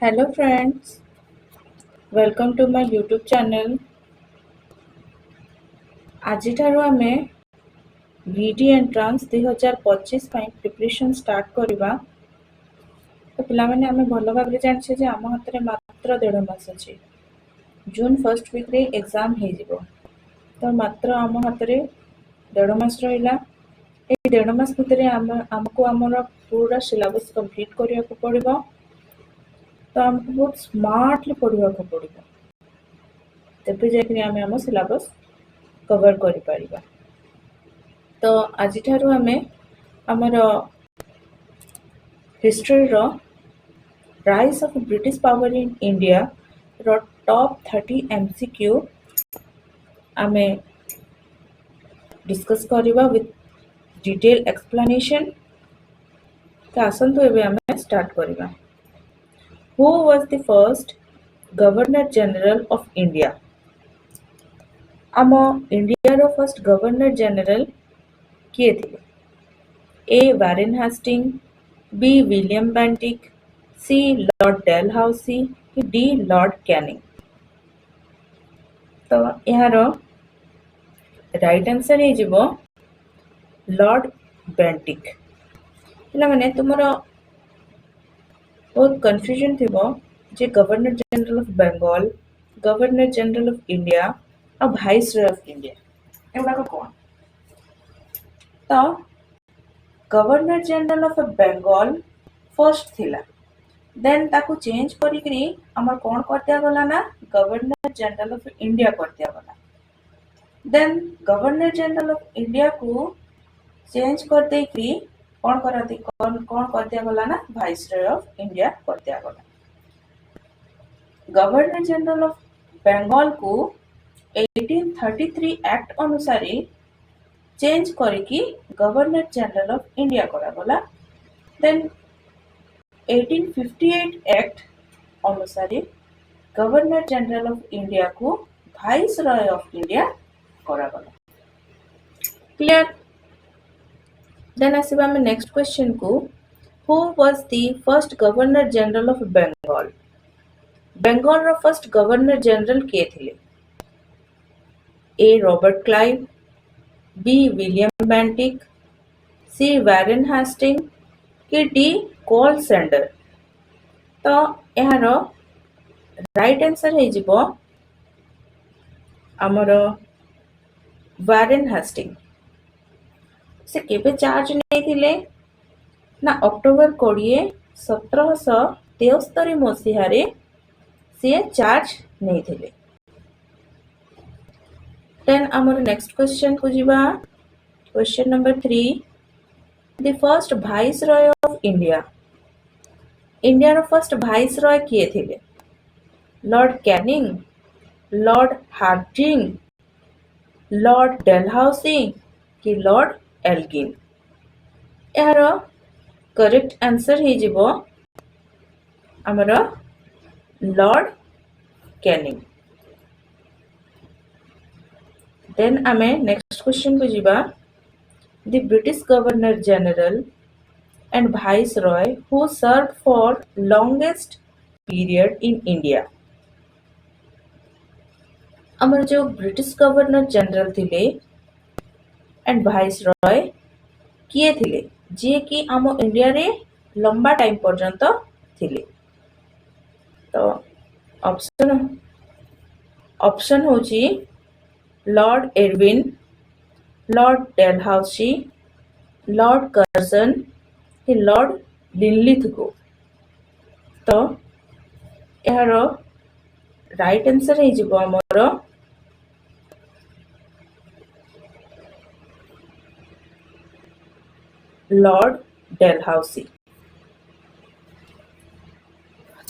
Hello friends, welcome to my YouTube channel. ଆଜିଠାରୁ ଆମେ VD entrance 2025 ପାଇଁ ପ୍ରିପାରେସନ୍ ଷ୍ଟାର୍ଟ କରିବା। ତ ପିଲାମାନେ ଆମେ ଭଲ ଭାବରେ ଜାଣିଛେ ଯେ ଆମ ହାତରେ ମାତ୍ର 1.5 ମାସ ଅଛି। ଜୁନ୍ ଫର୍ଷ୍ଟ ୱିକ୍ରେ ଏକ୍ଜାମ୍ ହେଇଯିବ। ତ ମାତ୍ର ଆମ ହାତରେ 1.5 ମାସ ରହିଲା। ଏଇ 1.5 ମାସ ଭିତରେ ଆମକୁ ଆମର ପୁରା ସିଲାବସ୍ କମ୍ପ୍ଲିଟ୍ କରିବାକୁ ପଡ଼ିବ। ତ ଆମକୁ ବହୁତ ସ୍ମାର୍ଟଲି ପଢ଼ିବାକୁ ପଡ଼ିବ। ତେବେ ଯାଇକରି ଆମେ ଆମ ସିଲାବସ୍ କଭର୍ କରିପାରିବା। ତ ଆଜିଠାରୁ ଆମେ ଆମର ହିଷ୍ଟ୍ରିର rise of British power in ଇଣ୍ଡିଆର ଟପ୍ 30 MCQ ଆମେ ଡିସ୍କସ୍ କରିବା ୱିଥ୍ ଡିଟେଲ୍ ଏକ୍ସପ୍ଲାନେସନ୍। ତ ଆସନ୍ତୁ ଏବେ ଆମେ ଷ୍ଟାର୍ଟ କରିବା। Who was the first Governor General of India? ଆମ ଇଣ୍ଡିଆର ଫର୍ଷ୍ଟ ଗଭର୍ଣ୍ଣର ଜେନେରାଲ କିଏ ଥିଲେ? A. Warren Hastings, B. William Bentinck, C. Lord Dalhousie କି D. Lord Canning? ତ ଏହାର ରାଇଟ୍ ଆନ୍ସର ହେଇଯିବ ଲର୍ଡ ବେଣ୍ଟିକ୍। ପିଲାମାନେ ତୁମର ବହୁତ କନଫ୍ୟୁଜନ୍ ଥିବ ଯେ governor general of Bengal, governor general of India ଆଉ ଭାଇସରୟ ଅଫ୍ ଇଣ୍ଡିଆ ଏଗୁଡ଼ାକ କ'ଣ? ତ governor general of Bengal first ଥିଲା, ଦେନ୍ ତାକୁ ଚେଞ୍ଜ କରିକିରି ଆମର କ'ଣ କରିଦିଆଗଲା ନା ଗଭର୍ଣ୍ଣର ଜେନେରାଲ ଅଫ୍ ଇଣ୍ଡିଆ କରିଦିଆଗଲା। ଦେନ୍ ଗଭର୍ଣ୍ଣର ଜେନେରାଲ ଅଫ୍ ଇଣ୍ଡିଆକୁ ଚେଞ୍ଜ କରିଦେଇକି କ'ଣ କରିଦିଆଗଲା ନା ଭାଇସରୟ ଅଫ୍ ଇଣ୍ଡିଆ କରିଦିଆଗଲା। ଗଭର୍ଣ୍ଣର ଜେନେରାଲ ଅଫ୍ ବେଙ୍ଗଲକୁ 1833 ଆକ୍ଟ ଅନୁସାରେ ଚେଞ୍ଜ କରିକି ଗଭର୍ଣ୍ଣର ଜେନେରାଲ ଅଫ୍ ଇଣ୍ଡିଆ କରାଗଲା। ଦେନ୍ 1858 ଆକ୍ଟ ଅନୁସାରେ ଗଭର୍ଣ୍ଣର ଜେନେରାଲ ଅଫ୍ ଇଣ୍ଡିଆକୁ ଭାଇସରୟ ଅଫ୍ ଇଣ୍ଡିଆ କରାଗଲା। କ୍ଲିୟର? ଦେନ୍ ଆସିବା ଆମେ ନେକ୍ସଟ କ୍ୱେଶ୍ଚନକୁ। Who was the first governor general of Bengal? ବେଙ୍ଗଲର ଫର୍ଷ୍ଟ ଗଭର୍ଣ୍ଣର ଜେନେରାଲ କିଏ ଥିଲେ? A. Robert Clive, B. William Bentinck, C. Warren Hastings କି D. Cole Sanders? ତ ଏହାର ରାଇଟ୍ ଆନ୍ସର ହେଇଯିବ ଆମର ୱାରେନ୍ ହାଷ୍ଟିଙ୍ଗ। ସେ କେବେ ଚାର୍ଜ ନେଇଥିଲେ ନା ଅକ୍ଟୋବର 20, 1773 ମସିହାରେ ସିଏ ଚାର୍ଜ ନେଇଥିଲେ। ଦେନ୍ ଆମର ନେକ୍ସଟ କ୍ୱେଶ୍ଚନକୁ ଯିବା। Question number 3, the first viceroy of India. ଇଣ୍ଡିଆର ଫର୍ଷ୍ଟ ଭାଇସରୟ କିଏ ଥିଲେ? Lord Canning, Lord Hardinge, Lord Dalhousie କି ଲର୍ଡ ଏଲଗିନ୍? ଏହାର କରେକ୍ଟ ଆନ୍ସର ହେଇଯିବ ଆମର ଲର୍ଡ କ୍ୟାନିଂ। ଦେନ୍ ଆମେ ନେକ୍ସଟ କ୍ୱେଶ୍ଚନକୁ ଯିବା। The British governor general and Viceroy who served for longest period in India. ଆମର ଯୋଉ ବ୍ରିଟିଶ ଗଭର୍ଣ୍ଣର ଜେନେରାଲ ଥିଲେ and Viceroy କିଏ ଥିଲେ ଯିଏ କି ଆମ ଇଣ୍ଡିଆରେ ଲମ୍ବା ଟାଇମ୍ ପର୍ଯ୍ୟନ୍ତ ଥିଲେ? ତ ଅପସନ ହେଉଛି lord Irwin, lord Dalhousie, lord Curzon କି ଲର୍ଡ ଲିନଲିଥଗୋ? ତ ଏହାର ରାଇଟ୍ ଆନ୍ସର ହେଇଯିବ ଆମର ଲର୍ଡ ଡେଲହାଉସି।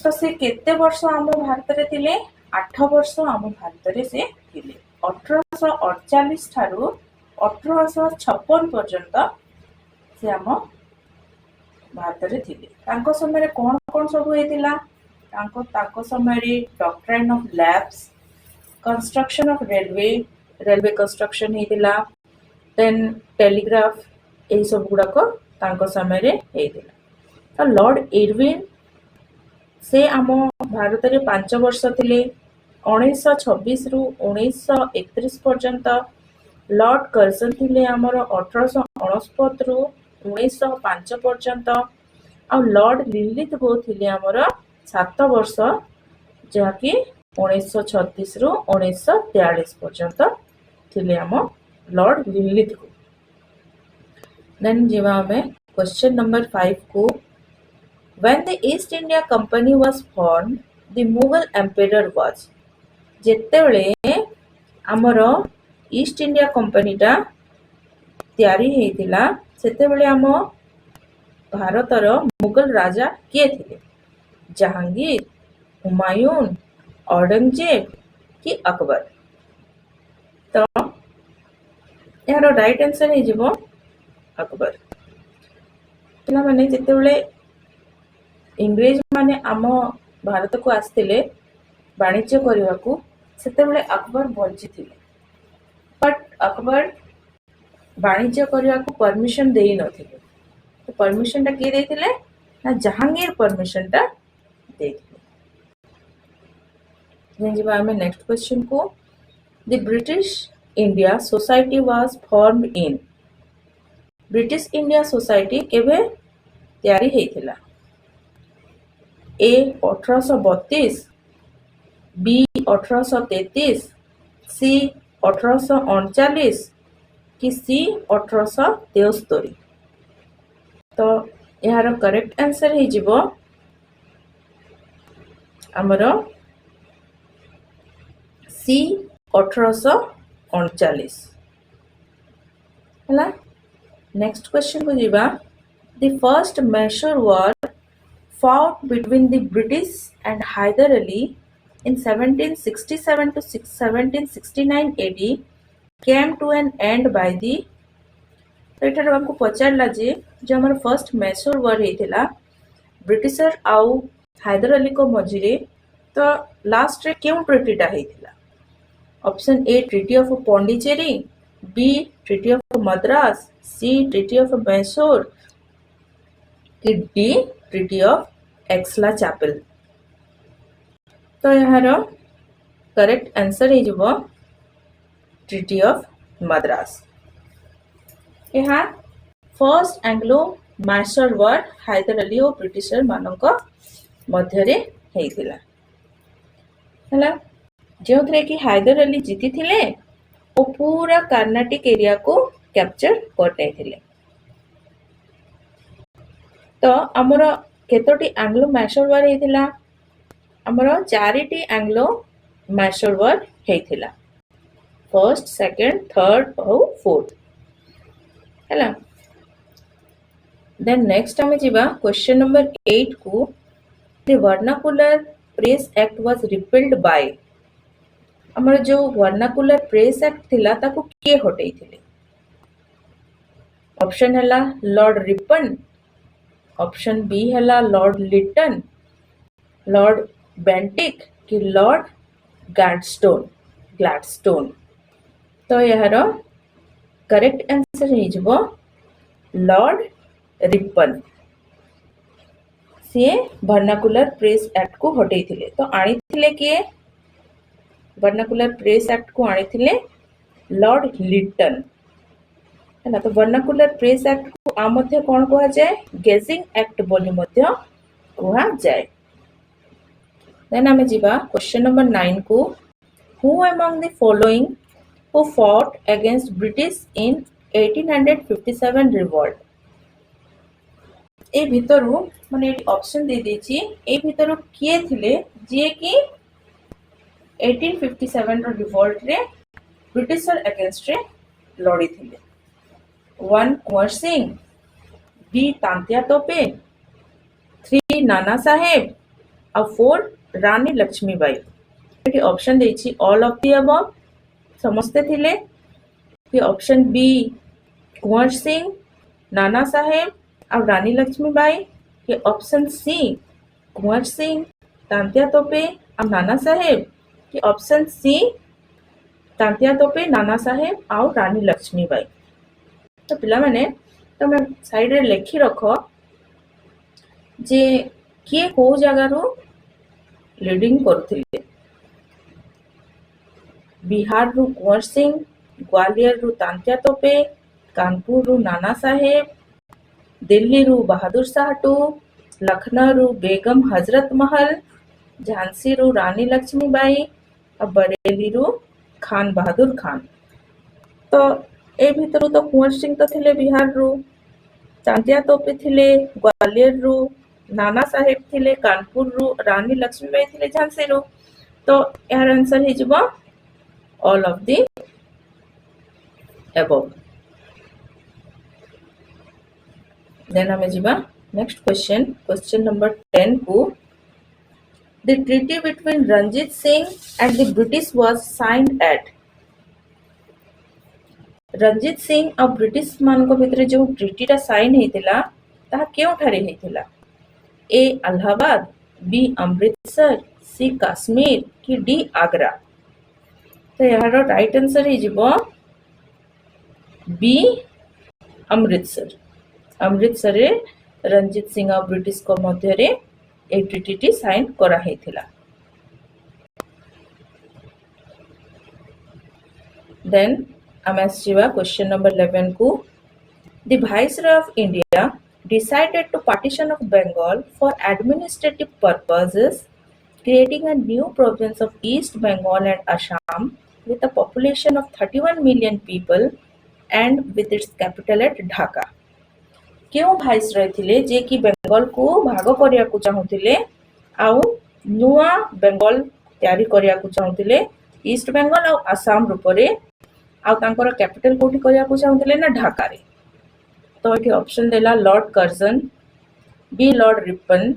ତ ସେ କେତେ ବର୍ଷ ଆମ ଭାରତରେ ଥିଲେ? 8 ବର୍ଷ ଆମ ଭାରତରେ ସେ ଥିଲେ। 1848 ଠାରୁ 1856 ପର୍ଯ୍ୟନ୍ତ ସେ ଆମ ଭାରତରେ ଥିଲେ। ତାଙ୍କ ସମୟରେ କ'ଣ କ'ଣ ସବୁ ହେଇଥିଲା? ତାଙ୍କ ସମୟରେ doctrine of lapse, construction of railway construction ହେଇଥିଲା। ଦେନ୍ ଟେଲିଗ୍ରାଫ, ଏହି ସବୁ ଗୁଡ଼ାକ ତାଙ୍କ ସମୟରେ ହେଇଥିଲା। ତ ଲର୍ଡ ଇରୱିନ୍ से आम भारत में 5 वर्ष थिले 1926 रु 1931 पर्यंत। लॉर्ड कर्जन थिले आमर 1869 रु 1905 पर्यंत। आ लॉर्ड लिलिथ गो थिले आमर 7 वर्ष जहाँकि 1936 रु 1943 पर्यंत थिले आम लॉर्ड लिलिथ गो। देन जीवा हमें क्वेश्चन नंबर 5 को। When the East India Company was formed, the Mughal emperor was। जेतेबेले आमर ईस्ट इंडिया कंपनीटा तैयारी हेतिला सेतेबेले आम भारतर मुगल राजा किए थिले? जहांगीर, हुमायून, औरंगजेब कि अकबर? तो यार राइट आंसर है जीवो अकबर। पिला माने जेतेबेले इंग्रेज माने आम भारत को आसतिले वाणिज्य करने सेतेबेले अकबर बंची थिले, बट अकबर वाणिज्य करने को परमिशन देई नथिले। तो परमिशन टा किए देथिले ना जहांगीर परमिशन टा देथिले। देन जीवा हमें नेक्स्ट क्वेश्चन को। The British India society was formed in. British India society केबे तैयारी हेतिला? ए 1832, बी 1833, सी 1839 कि सी 1873? तो यार करेक्ट आंसर है जीवो आमर सी 1839 है। नेक्स्ट क्वेश्चन को जीवा। The first Mysore war fought between the British and Hyder Ali in 1767 to 1769 AD came to an end by the। तो एठार हमको पचारला जे जो हमर फर्स्ट मैसूर वॉर हेतिला ब्रिटिशर आउ हैदर अली को मझिरे, तो लास्ट रे केउ ट्रीटीटा हेतिला? Option A treaty of Pondicherry, B treaty of Madras, C treaty of Mysore कि D treaty of Aix-la-Chapelle? तो यार करेक्ट आंसर है जो ट्रीटी ऑफ मद्रास। यहाँ first Anglo Mysore war Hyder Ali और ब्रिटिशर मानक मध्यरे हेतिला हैला, जो थरे कि हैदर अली जीती थिले और पूरा कर्नाटिक एरिया को कैप्चर करते थिले। तो आमर केतोटी एंग्लो मैसूर वॉर हेतिला? आमर 4टी एंग्लो मैसूर वॉर हेतिला, फर्स्ट, सेकंड, थर्ड और फोर्थ हैला। देन नेक्स्ट हमें जीवा क्वेश्चन नंबर 8 को। The vernacular press act was repealed by. आमर जो वर्नाकुलर प्रेस एक्ट थिला ताको किए हटई थिले? ऑप्शन हैला लॉर्ड रिपन, ऑप्शन बी हैला लॉर्ड लिटन, लॉर्ड बेंटिक कि लॉर्ड ग्लैडस्टोन? तो यार करेक्ट आंसर है जो लॉर्ड रिपन। सी वर्नाकुलर प्रेस एक्ट को हटई थिले। तो आनी थिले किए वर्नाकुलर प्रेस एक्ट को? आनी थिले लॉर्ड लिटन है। तो वर्नाकुलर प्रेस एक्ट को आ मध्य कौन कहा जाए? गेजिंग एक्ट बोली मध्य कहा जाए। देन आमे जीवा क्वेश्चन नंबर 9 को। Who among the following who fought against British in 1857 revolt? ए भितरु माने एटी ऑप्शन दे देछि, ए भितरु किए थिले जे कि 1857 रो रिवोल्ट रे ब्रिटिशर अगेंस्ट रे लड़ी थिले? 1 कुंवर सिंह, बी तांत्या तोपे, 3 नाना साहेब और 4 रानी लक्ष्मीबाई। एटी ऑप्शन देछि ऑल ऑफ द अबव समस्ते थिले कि ऑप्शन बी कुंवर सिंह, नाना साहेब और रानी लक्ष्मीबाई, कि ऑप्शन सी कुंवर सिंह, तांत्या तोपे और नाना साहेब, कि ऑप्शन सी तांत्या तोपे, नाना साहेब और रानी लक्ष्मीबाई? तो पिला माने तुम साइड रे लिखि रख जे किए को जगार लीडिंग करथिले। बिहार रु कुंवर सिंह, ग्वालियर रु तांत्या तोपे, कानपुर रु नाना साहेब, दिल्ली रु बहादुर शाह टू, लखनऊ रु बेगम हजरत महल, झांसी रु रानी लक्ष्मीबाई और बरेली रु खान बहादुर खान। तो ए भितरु तो कुंवर सिंह तो थिले बिहार रु, तांत्या तोपे थिले ग्वालियर रु, नाना साहेब थिले कानपुर रु, रानी लक्ष्मीबाई थिले झांसी रु। तो यार आंसर हे जिवो all of the above. Then हमें जिबा next question, question number 10 को the treaty between Ranjit Singh and the British was signed at Ranjit Singh और ब्रिटिश मान को भितर जो ट्रीटी टा साइन हेतिला ताहा केउठारे हेतिला? ए अलाहाबाद, बी अमृतसर, सी काश्मीर कि डी आगरा? तो यार राइट आंसर हे जिवो बी अमृतसर। अमृतसर रे रंजित सिंह और ब्रिटिश को मध्य रे ए ट्रीटी टी साइन करा हेतिला। देन आम आसवा क्वेश्चन नंबर 11 को the viceroy of India decided to partition of Bengal for administrative purposes, creating a new province of East Bengal and Assam with a population of 31 million people and with its capital at Dhaka. क्यों viceroy थिले जे कि बेंगल को भाग करिया को चाहुथिले आउ नुआ बेंगल तयारी करिया को चाहुथिले ईस्ट बेंगल और आसाम रूपरे आउ तांकर कैपिटल कोठी करिया को चाहुथिले ना ढाका रे। तो ये ऑप्शन देला lord Curzon, B lord Ripon,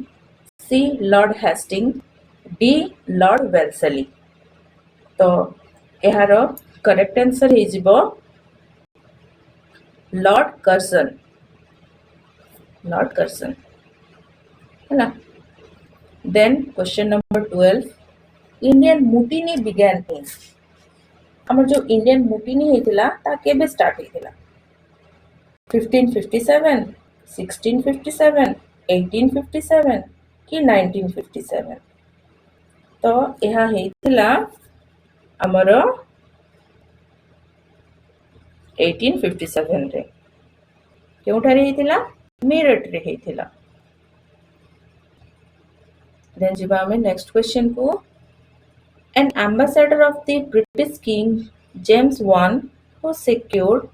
C lord Hastings, D lord Wellesley. तो यार करेक्ट आंसर हे जिवो लॉर्ड कर्जन। लॉर्ड कर्जन है। Then question number 12 Indian mutiny began in हमर जो इंडियन मुटिनी हेतिला ता केबे स्टार्ट हेतिला? 1557, 1657, 1857 कि 1957? तो यह हेतिला हमर 1857 रे। केउठारे हेतिला? मेरठ रे हेतिला। देन जिबा हमें नेक्स्ट क्वेश्चन को an ambassador of the British King James I who secured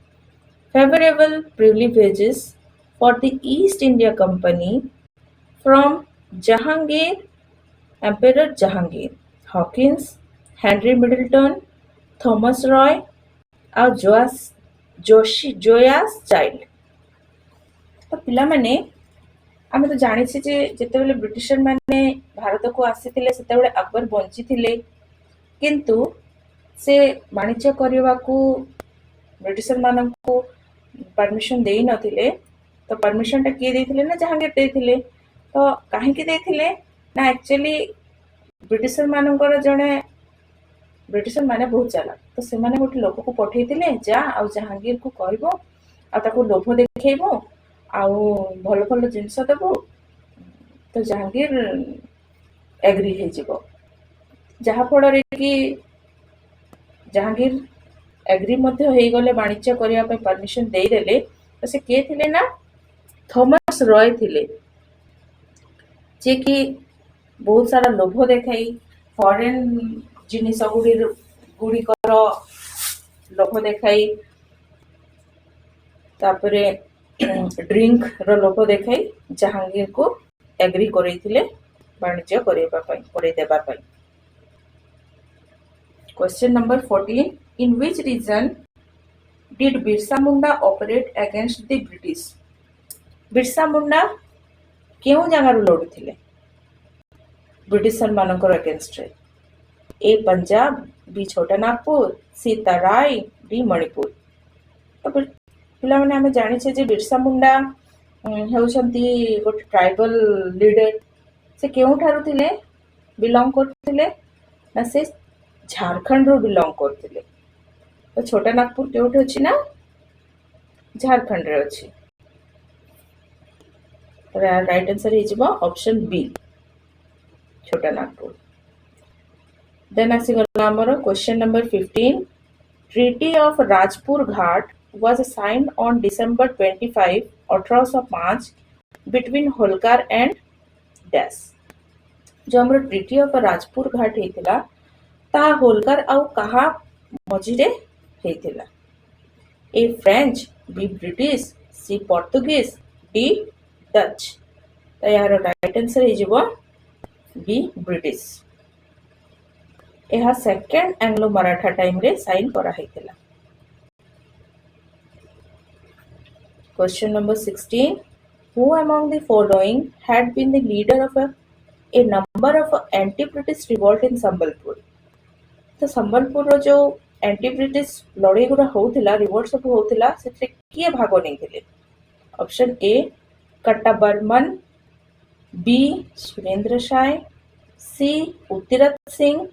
favorable privileges for the East India Company from Jahangir, Emperor Jahangir, Hawkins, Henry Middleton, Thomas Roy और जोयास चाइल्ड। तो पिला माने आमे तो जानि छी जे जेतेबेले ब्रिटिशर माने भारत को आसीथिले सेतेबेले अकबर बंची थिले किंतु से वाणिज्य करबा को ब्रिटिशर मान को परमिशन देई नथिले। तो परमिशन टा किए देथिले ना जहांगीर देथिले। तो काहे कि देथिले ना एक्चुअली ब्रिटिशर मानकर जणे ब्रिटिशर माने बहुत चालाक। तो से माने गोटे लोक को पठेइथिले जा आ जहांगीर को कहबो आ ताको लोभ देखेइबो आ भल भल जिंस देबो तो जहांगीर एग्री हे जिवो। जहा फल रे कि जहांगीर एग्री मध्य हे गले वाणिज्य करिया पे परमिशन देई देले। तो से के थिले ना थॉमस रॉय थिले जे कि बहुत सारा लोभ देखाई फॉरेन जिनिस गुड़िकर लोभ देखाई तापरे ड्रिंक रो लोभ देखाई जहांगीर को एग्री करैथिले वाणिज्य करेबा पई करे देबा पई। Question number 14 in which region did Birsa Munda operate against the British? Birsa Munda केउ जगार लड़ुथिले ब्रिटिशर मानकर अगेंस्ट रे? ए पंजाब, बी छोटा नागपुर, सी तराई, डी मणिपुर? तो पिला माने हमें जानि छे जे बिरसा मुंडा हेउछंती गोटे ट्राइबल लीडर। से केउ ठारु थिले बिलोंग करथिले ना से झारखंड रो बिलोंग करथिले। तो छोटा नागपुर केउठे अछि ना झारखंड रे अछि। राइट आंसर हे जिवो ऑप्शन बी छोटा नागपुर। देन आसीगला आमर question number 15 treaty of Rajpur Ghat was signed on December 25 1805 between Holkar and dash जो हमर ट्रीटी ऑफ राजपुर घाट हेतिला ता होलकर आउ कहा मझिरे हेतिला ए फ्रेंच बी ब्रिटिश सी पोर्तुगीज डी डच तो यार राइट आंसर हे बी ब्रिटिश यह सेकेंड एंग्लो मराठा टाइम रे साइन करा हेतिला question number 16 who among the following had been the leader of a number of anti-British revolt in Sambalpur तो संबलपुर रो जो anti British लड़ाई गुरा होउथिला revolt सब होउथिला सेथे किए भाग नेइथिले ऑप्शन ए कट्टा बर्मन बी सुरेंद्र साय सी उत्तिरथ सिंह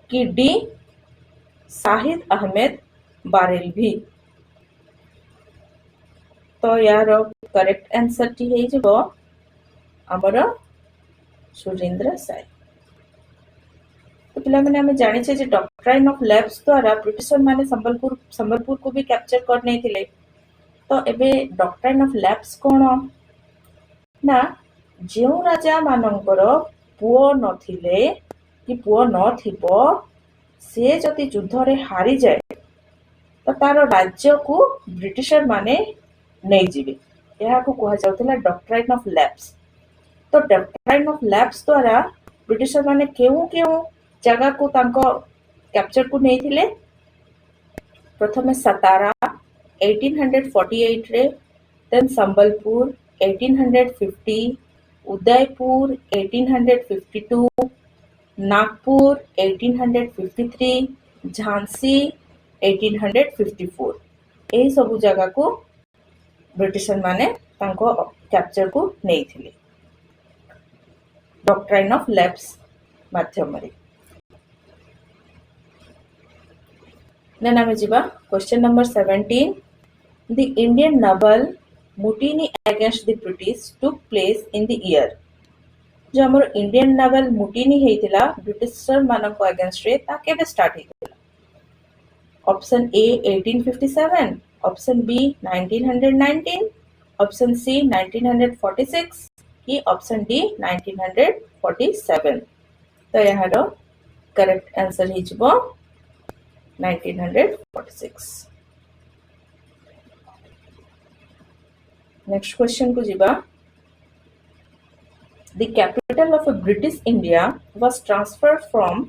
की डी शाहिद अहमद बारेलवी तो यार करेक्ट आंसर टी हे जबो हमर सुरेंद्र साय तो पिला मैंने हमें जानी छे जे डॉक्ट्राइन ऑफ लैप्स द्वारा ब्रिटिशर माने संबलपुर को भी कैप्चर कर नै थिले तो एबे डॉक्ट्राइन ऑफ लैप्स कोन ना जेउ राजा मानकर पुओ नथिले कि पुओ नथिबो से जति युद्ध रे हारी जाए तो तार राज्य को ब्रिटिशर माने नै जिबे यहा को कहा जाउतला डॉक्ट्राइन ऑफ लैप्स तो डॉक्ट्राइन ऑफ लैप्स द्वारा ब्रिटिशर माने केउ जगह को तांको कैप्चर को नै थिले प्रथमे सतारा 1848 रे देन संबलपुर 1850 उदयपुर 1852 नागपुर 1853 झांसी 1854 एही सब जगह को ब्रिटिशर माने तांको कैप्चर को नै थिले डॉक्ट्राइन ऑफ लैप्स माध्यम रे देन आमे जिबा question number 17 the Indian naval mutiny against the British took place in the year जो हमर इंडियन नावल मुटिनी हेतिला ब्रिटिशर मानको अगेंस्ट रे ता केबे स्टार्ट हेतिला option A 1857 option B 1919 option C 1946 की ऑप्शन डी 1947 तो यार करेक्ट आंसर हे जबो 1946 नेक्स्ट क्वेश्चन को जिबा the capital of British India was transferred from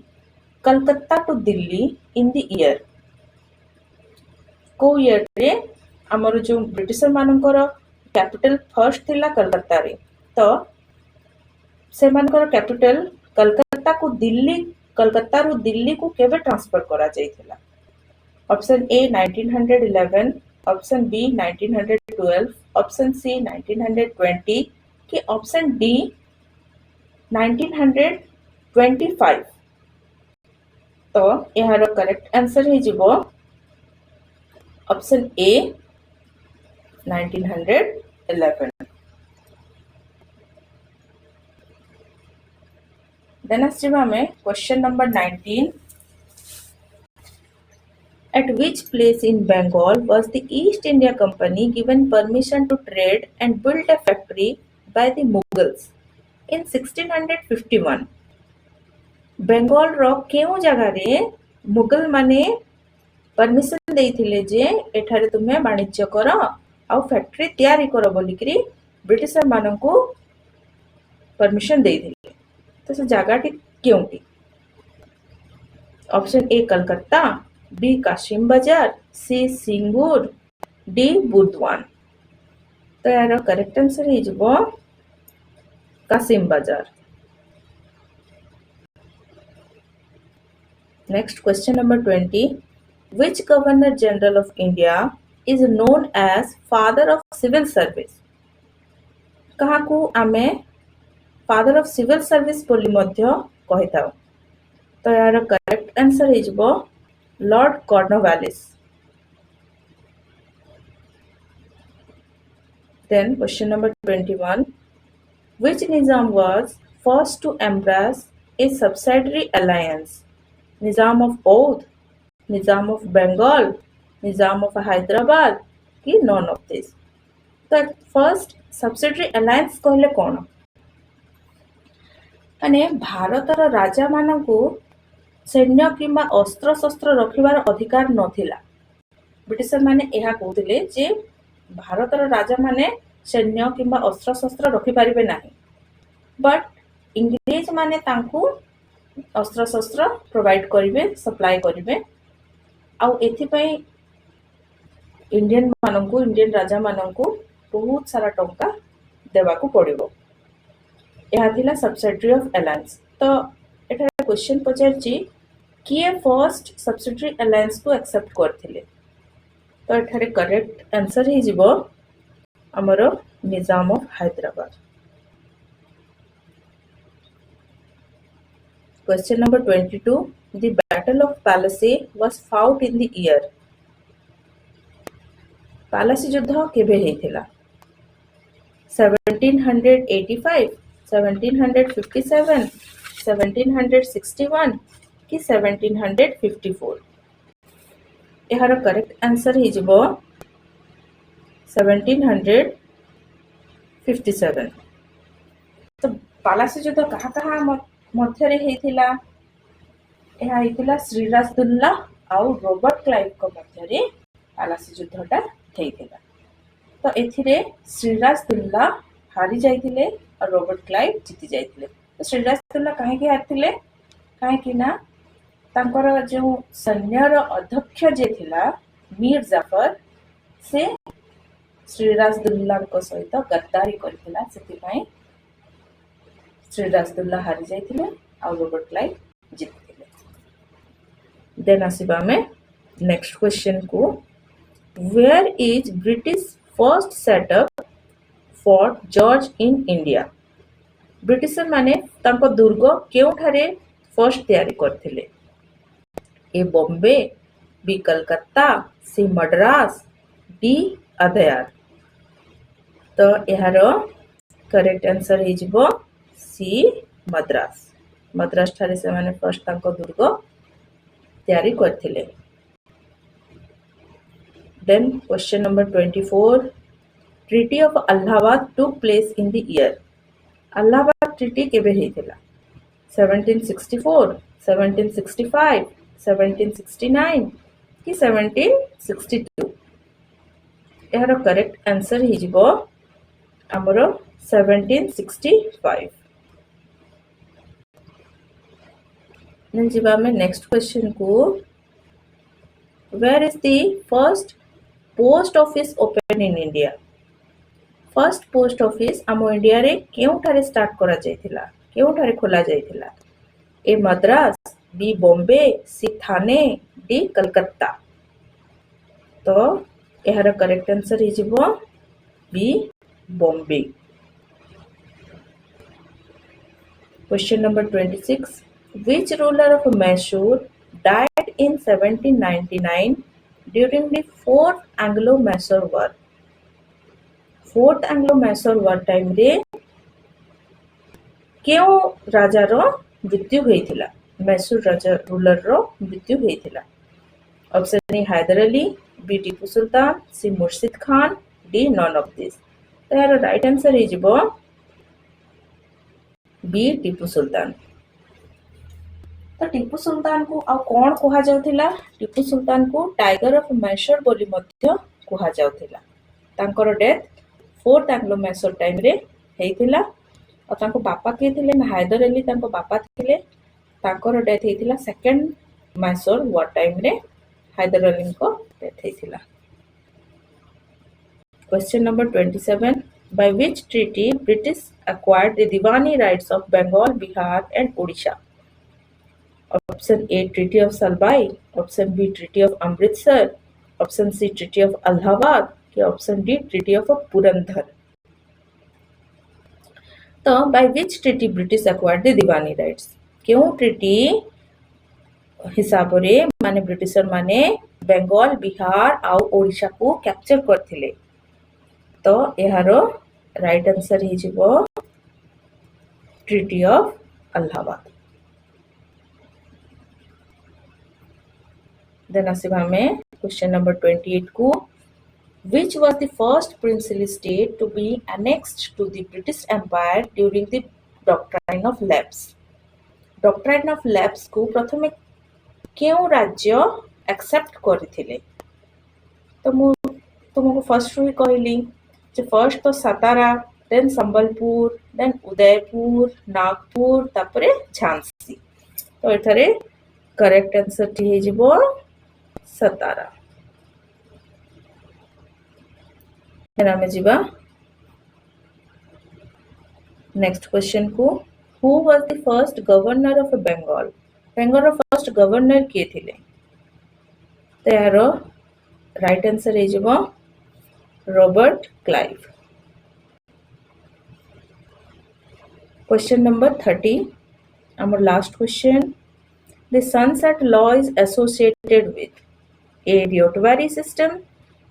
Calcutta to Delhi in the year को ईयर रे हमर जो ब्रिटिशर मानकर कैपिटल फर्स्ट थिला कलकत्ता रे तो से मानकर कैपिटल कलकत्ता रु दिल्ली को केबे ट्रांसफर करा जाइथिला option A 1911 option B 1912 option C 1920 की ऑप्शन डी 1925 तो यार करेक्ट आंसर हे जिवो ऑप्शन ए 1911 देन आसिबा में question number 19 at which place in Bengal was the East India Company given permission to trade and build a factory by the Mughals in 1651 Bengal रो केउ जगह रे मुगल माने permission देइथिले जे एठारे तुमे वाणिज्य कर आ फैक्ट्री तैयारी कर बोली करी ब्रिटिशर माननकु परमिशन देइथिले तो से जगहटी केउटी option A Calcutta B Kasim Bazar C Singur D Burdwan तो यार करेक्ट आंसर हे जबो काशिम बाजार next question number 20 which governor general of India is known as father of civil service कहा को आमे फादर ऑफ सिविल सर्विस बोली मध्य कहिताओ तो यार करेक्ट आंसर हे जबो lord Cornwallis then question number 21 which nizam was first to embrace a subsidiary alliance Nizam of Aundh, Nizam of Bengal, Nizam of Hyderabad कि non of this. तो फर्स्ट सब्सिडरी अलायंस कहले कौन माने भारतर राजा मानकू सैन्य किंबा अस्त्र शस्त्र रखिबार अधिकार नथिला। ब्रिटिशर माने एहा कहउथिले जे भारतर राजा माने सैन्य किंबा अस्त्र शस्त्र रखि पारिबे नाही, बट इंग्रेज माने तांकू अस्त्र शस्त्र प्रोवाइड करिवे, सप्लाई करिवे। आउ एथिपई इंडियन मानकू, इंडियन राजा मानकू बहुत सारा टंका देवाकू पड़िबो। यह थिला सब्सिडरी ऑफ अलायंस। तो एटा क्वेश्चन पचारची किए फर्स्ट सब्सिडरी अलायंस को एक्सेप्ट करथिले। तो एठारे करेक्ट आंसर ही जिवो हमरो Nizam of Hyderabad. Question number 22, the battle of Plassey was fought in the year. Plassey युद्ध केबे हेथिला? 1785, 1757, 1761 कि 1754। यार करेक्ट आंसर ही जिवो 1757। तो पैलेसी युद्ध कहा कहा मध्यरे हेथिला? यह हेथिला श्रीराजदुल्ला आउ रॉबर्ट क्लाइव को मध्यरे पैलेसी युद्धटा हेथिला। तो एथिरे श्रीराजदुल्ला हारी जाइथिले और रॉबर्ट क्लाइव जीति जाइथिले। तो श्रीराजदुल्ला काहे कि हारथिले? काहे कि ना तांकर जो सैन्यर अध्यक्ष जे थिला मीर जाफर से श्रीराजदुल्ला को सहित गद्दारी करथिला, सेति श्रीराजदुल्ला हारी जाइथिले और रॉबर्ट क्लाइव जीतिथिले। देन आसीबा में नेक्स्ट क्वेश्चन को, where is British first setup fort George in India. Britisher माने तांको दुर्ग केउठारे फर्स्ट तैयारी करथिले? A Bombay, B Calcutta, C Madras, D Adyar. तो यार करेक्ट आंसर ही जिवो सी मद्रास। मद्रास ठारे से माने फर्स्ट तांको दुर्ग तैयारी करथिले। Then question number 24, treaty of Allahabad took place in the year. Allahabad treaty केबे हेथिला? 1764, 1765, 1769 कि 1762। यार करेक्ट आंसर ही जिवो हमरो 1765। देन जिबा में नेक्स्ट क्वेश्चन को, where is the first post office open in India. First post office आम इंडिया रे केउठारे स्टार्ट करा जायथिला, केउठारे खोला जायथिला? A Madras, B Bombay, C Thane, D Calcutta. तो यार करेक्ट आंसर ही जिवो B Bombay. Question number 26, which ruler of Mysore died in 1799 during the Fourth Anglo-Mysore War। Fourth Anglo-Mysore war time रे केउ राजा रो मृत्यु होइथिला? मैसूर राजा रूलर रो मृत्यु होइथिला? Option A Hyder Ali, B Tipu Sultan, C Murshid Khan, D none of this. तो यार राइट आंसर ही जिवो बी टीपू सुल्तान। तो टीपू सुल्तान को आ कोन कहा जाउथिला? टीपू सुल्तान को टाइगर ऑफ मैसूर बोली मध्य कहा जाउथिला। तांकर death fourth Anglo Mysore time रे हेइथिला। और तांको बापा के थिले ना हैदर अली, तांको बापा थिले। तांकर डेथ हेइथिला सेकंड मैसूर वार टाइम रे हैदर अली को डेथ हेइथिला। Question number 27, by which treaty British acquired the Diwani rights of Bengal, Bihar and Odisha? Option A Treaty of Salbai, Option B Treaty of Amritsar, Option C Treaty of Allahabad कि option D treaty of Purandar. तो by which treaty British acquired the diwani rights? क्यों treaty हिसाब रे माने britisher माने बेंगल, बिहार आउ ओडिशा को capture करथिले? तो यार राइट आंसर ही जिवो ट्रीटी ऑफ अलाहाबाद। देन आसिबा हमें क्वेश्चन नंबर 28 को which was the first princely state to be annexed to the British Empire during the Doctrine of Lapse? Doctrine of Lapse को प्रथमे केउ राज्य एक्सेप्ट करथिले? तो मु तुमको फर्स्ट ही कहली जे फर्स्ट तो सातारा, देन संबलपुर, देन उदयपुर, नागपुर, तापरे झांसी। तो एथरे करेक्ट आंसर टी हे जिवो सातारा। देन आमे जिबा नेक्स्ट क्वेश्चन को who was the first governor of Bengal? Bengal रो फर्स्ट गवर्नर के थिले? तो यार राइट आंसर हे जिवो Robert Clive. Question number 30 our last question. The sunset law is associated with A. Ryotwari system,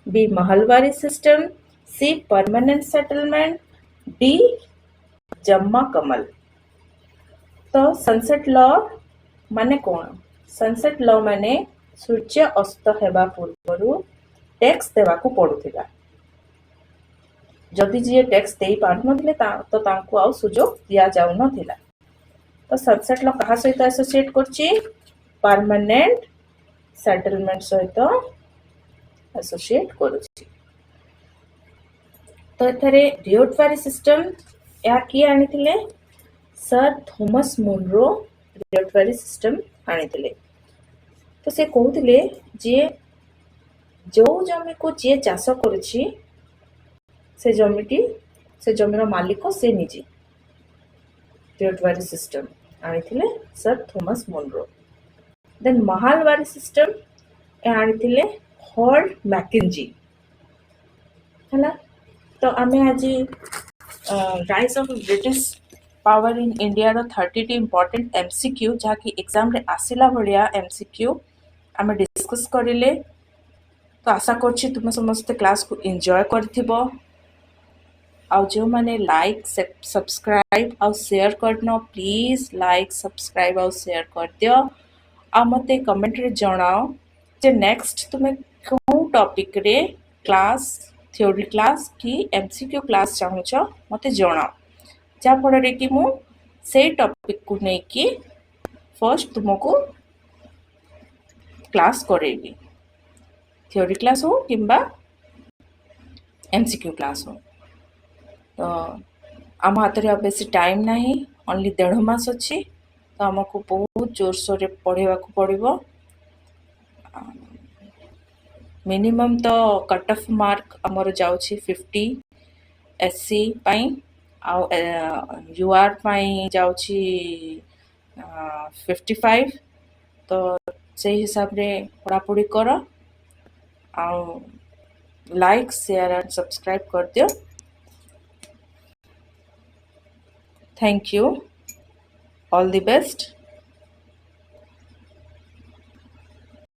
B. Mahalwari system, C. permanent settlement, D. जम्मा कमल। तो sunset law माने कौन? सनसेट लॉ माने सूर्य अस्त हेबा पूर्वरु टैक्स देवाकू पड़ुथिला। जदि जी टैक्स देई पारनथिले तो तांको आउ सुजोग दिया जाउ नथिला। तो सनसेट लॉ कहा सहित एसोसिएट करछि? परमानेंट सेटलमेंट सहित एसोसिएट करुछि। तो एथरे रियोटवारी सिस्टम या किए आनिथिले? Sir Thomas Munro ryotwari system आनिथिले। तो से कहउथिले जे जो जमी को जे चाष करुछि से जमीर मालिक से निजे रियोटवारी सिस्टम आनिथिले sir Thomas Munro. Then mahalwari system आनिथिले हॉल्ट मैकेंजी हैला। तो आमे आज rise of British power in India रो 30 टी इंपोर्टेंट एमसीक्यू जहा कि एग्जाम रे आसिला भलिया एमसीक्यू आमे डिस्कस करिले। तो आशा करछि तुम समस्त क्लास को एंजॉय करथिबो। आउ जो माने लाइक सब्सक्राइब आउ शेयर करनो प्लीज लाइक सब्सक्राइब आउ शेयर कर दियो। आ मते कमेंट रे जणाओ जे नेक्स्ट तुमे कोन टॉपिक रे क्लास थ्योरी क्लास की एमसीक्यू क्लास चाहूछ मते जणाओ जा फଳରେ कि मु से टॉपिक को नै कि फर्स्ट तुमको क्लास करेबी थ्योरी क्लास हो किंबा एमसीक्यू क्लास हो। तो आम हाथ में बेसी टाइम नहीं ओनली 1.5 मास अच्छी तो आमको बहुत जोरसोर पढ़ेवा पड़ो। मिनिमम तो कट ऑफ मार्क आमर जाउछि 50 एससी पाई आउ यूआर पाई जाउछि 55। तो से हिसाब रे पढ़ापढ़ी कर आउ लाइक शेयर एंड सब्सक्राइब कर दियो। Thank you. All the best.